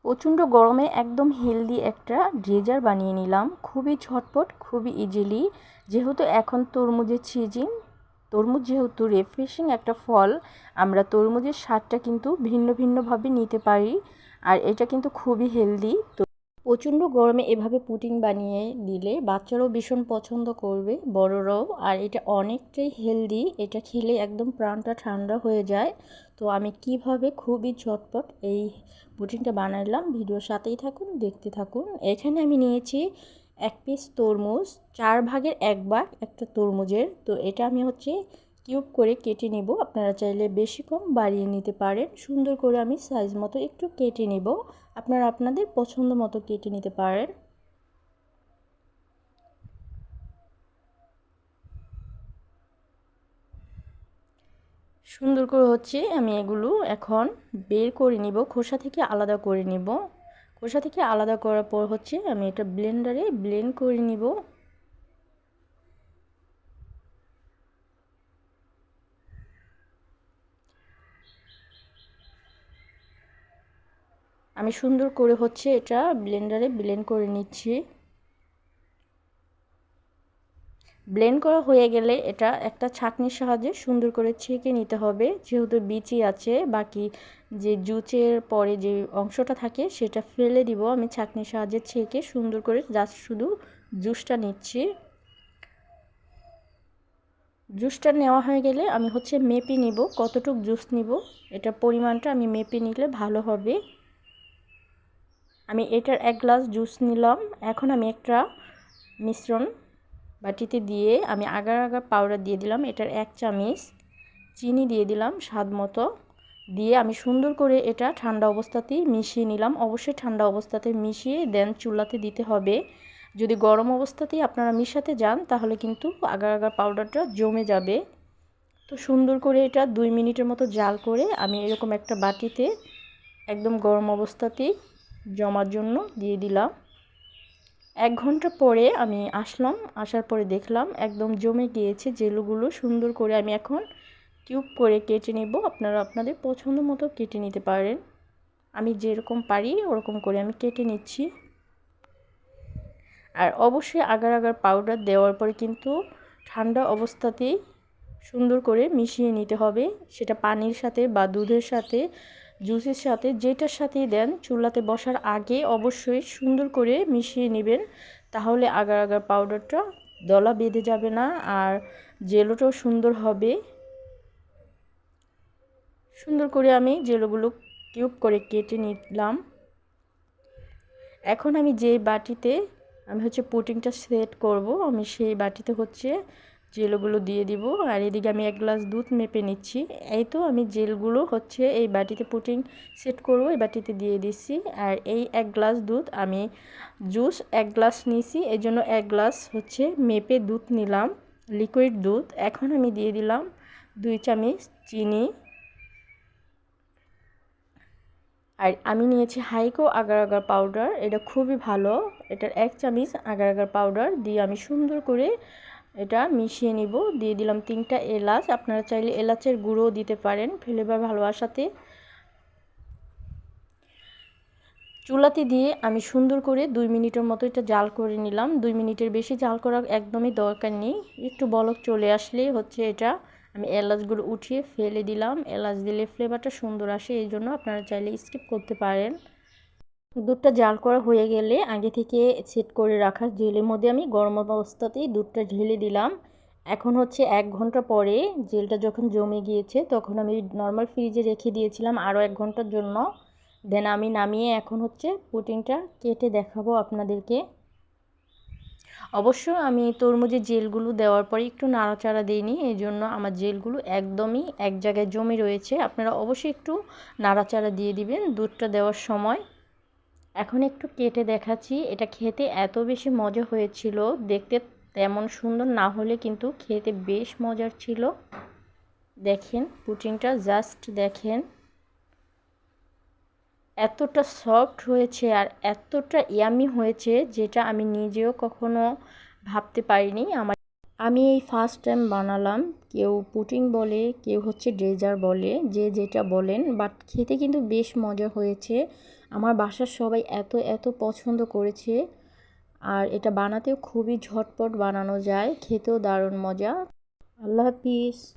প্রচণ্ড গরমে একদম হেলদি একটা ড্রেজার বানিয়ে নিলাম, খুবই ঝটপট, খুবই ইজিলি। যেহেতু এখন তরমুজের সিজন, তরমুজ যেহেতু রিফ্রেশিং একটা ফল, আমরা তরমুজের স্বাদটা কিন্তু ভিন্ন ভিন্নভাবে নিতে পারি। আর এটা কিন্তু খুবই হেলদি। তো প্রচণ্ড গরমে এভাবে পুডিং বানিয়ে দিলে বাচ্চারাও ভীষণ পছন্দ করবে, বড়রাও। আর এটা অনেকটাই হেলদি, এটা খেলে একদম প্রাণটা ঠান্ডা হয়ে যায়। তো আমি কিভাবে খুবই ঝটপট এই পুডিংটা বানালাম, ভিডিওর সাথেই থাকুন, দেখতে থাকুন। এখানে আমি নিয়েছি 1 পিস তরমুজ, 1/4 ভাগ একটা তরমুজের। তো এটা আমি কিউব করে কেটে নেব। আপনারা চাইলে বেশি কম বাড়িয়ে নিতে পারেন। সুন্দর করে আমি সাইজ মতো একটু কেটে নেব। আপনারা আপনাদের পছন্দ মতো কেটে নিতে পারেন। সুন্দর করে আমি এগুলো এখন বের করে নিব, খোসা থেকে আলাদা করে নিব। খোসা থেকে আলাদা করার পর আমি এটা ব্লেন্ডারে ব্লেন্ড করে নিব। আমি সুন্দর করে এটা ব্লেন্ডারে ব্লেন্ড করে নিচ্ছি। ব্লেন্ড করা হয়ে গেলে এটা একটা ছাঁকনির সাহায্যে সুন্দর করে ছেঁকে নিতে হবে। যেহেতু বিচি আছে, বাকি যে জুচের পরে যে অংশটা থাকে সেটা ফেলে দিব। আমি ছাঁকনির সাহায্যে ছেঁকে সুন্দর করে জাস্ট শুধু জুসটা নিচ্ছি। জুসটা নেওয়া হয়ে গেলে আমি মেপে নিব কতটুকু জুস নিব। এটা পরিমাণটা আমি মেপে নিলে ভালো হবে। আমি এটার 1 গ্লাস জুস নিলাম। এখন আমি একটা মিশ্রণ বাটিতে দিয়ে আমি আগার আগার পাউডার দিয়ে দিলাম, এটার 1 চামচ। চিনি দিয়ে দিলাম স্বাদ মতো। দিয়ে আমি সুন্দর করে এটা ঠান্ডা অবস্থাতেই মিশিয়ে নিলাম। অবশ্যই ঠান্ডা অবস্থাতে মিশিয়ে দেন চুলাতে দিতে হবে। যদি গরম অবস্থাতেই আপনারা মিশাতে যান তাহলে কিন্তু আগার আগার পাউডারটা জমে যাবে। তো সুন্দর করে এটা 2 মিনিটের মতো জাল করে আমি এরকম একটা বাটিতে একদম গরম অবস্থাতেই জমার জন্য দিয়ে দিলাম। 1 ঘন্টা পরে আমি আসলাম, আসার পরে দেখলাম একদম জমে গিয়েছে জেলগুলো। সুন্দর করে আমি এখন কিউব করে কেটে নেব। আপনারা আপনাদের পছন্দ মতো কেটে নিতে পারেন। আমি যেরকম পারি ওরকম করে আমি কেটে নিচ্ছি। আর অবশ্যই আগার আগার পাউডার দেওয়ার পরে কিন্তু ঠান্ডা অবস্থাতেই সুন্দর করে মিশিয়ে নিতে হবে। সেটা পানির সাথে বা দুধের সাথে, জুসের সাথে, যেটার সাথেই দেন, চুলাতে বসার আগে অবশ্যই সুন্দর করে মিশিয়ে নেবেন। তাহলে আগার আগার পাউডারটা দলা বেঁধে যাবে না, আর জেলোটাও সুন্দর হবে। সুন্দর করে আমি জেলোগুলো কিউব করে কেটে নিলাম। এখন আমি যে বাটিতে আমি পুডিংটা সেট করব, আমি সেই বাটিতে জেলগুলো দিয়ে দিব। আর এদিকে আমি 1 গ্লাস দুধ মেপে নিচ্ছি। এই তো আমি জেলগুলো এই বাটিতে পুডিং সেট করব, এই বাটিতে দিয়ে দিচ্ছি। আর এই 1 গ্লাস দুধ আমি জুস 1 গ্লাস নিয়েছি, এই জন্য 1 গ্লাস মেপে দুধ নিলাম, লিকুইড দুধ। এখন আমি দিয়ে দিলাম 2 চামচ চিনি। আর আমি নিয়েছি হাইকো আগার আগার পাউডার, এটা খুবই ভালো। এটার 1 চামচ আগার আগার পাউডার দিয়ে আমি সুন্দর করে এটা মিশিয়ে নিব। দিয়ে দিলাম 3টা এলাচ, আপনারা চাইলে এলাচের গুঁড়োও দিতে পারেন ফ্লেভার ভালো আসাতে। চুলাতে দিয়ে আমি সুন্দর করে 2 মিনিটের মতো এটা জাল করে নিলাম। 2 মিনিটের বেশি জাল করার একদমই দরকার নেই। একটু বলক চলে আসলেই এটা আমি এলাচগুলো উঠিয়ে ফেলে দিলাম। এলাচ দিলে ফ্লেভারটা সুন্দর আসে, এই জন্য আপনারা চাইলে স্কিপ করতে পারেন। দুধটা জাল করা হয়ে গেলে আগে থেকে সেট করে রাখা জেলের মধ্যে আমি গরম অবস্থাতেই দুধটা ঢেলে দিলাম। এখন 1 ঘন্টা পরে জেলটা যখন জমে গিয়েছে তখন আমি নর্মাল ফ্রিজে রেখে দিয়েছিলাম আরও 1 ঘন্টার জন্য। দেন আমি নামিয়ে এখন পুডিংটা কেটে দেখাবো আপনাদেরকে। অবশ্য আমি তরমুজের জেলগুলো দেওয়ার পরে একটু নাড়াচাড়া দিইনি, এই জন্য আমার জেলগুলো একদমই এক জায়গায় জমে রয়েছে। আপনারা অবশ্যই একটু নাড়াচাড়া দিয়ে দিবেন দুধটা দেওয়ার সময়। এখন একটু কেটে দেখাচ্ছি। এটা খেতে এত বেশি মজা হয়েছিল, দেখতে তেমন সুন্দর না হলে কিন্তু খেতে বেশ মজার ছিল। দেখেন পুডিংটা, জাস্ট দেখেন এতটা সফট হয়েছে আর এতটা ইয়ামি হয়েছে, যেটা আমি নিজেও কখনো ভাবতে পারিনি। আমি এই ফার্স্ট টাইম বানালাম। কেউ পুডিং বলে, কেউ ডেজার্ট বলে, যে যেটা বলেন, বাট খেতে কিন্তু বেশ মজা হয়েছে। আমার বাসার সবাই এত এত পছন্দ করেছে। আর এটা বানাতেও খুবই ঝটপট বানানো যায়, খেতেও দারুণ মজা। আল্লাহ হাফিজ।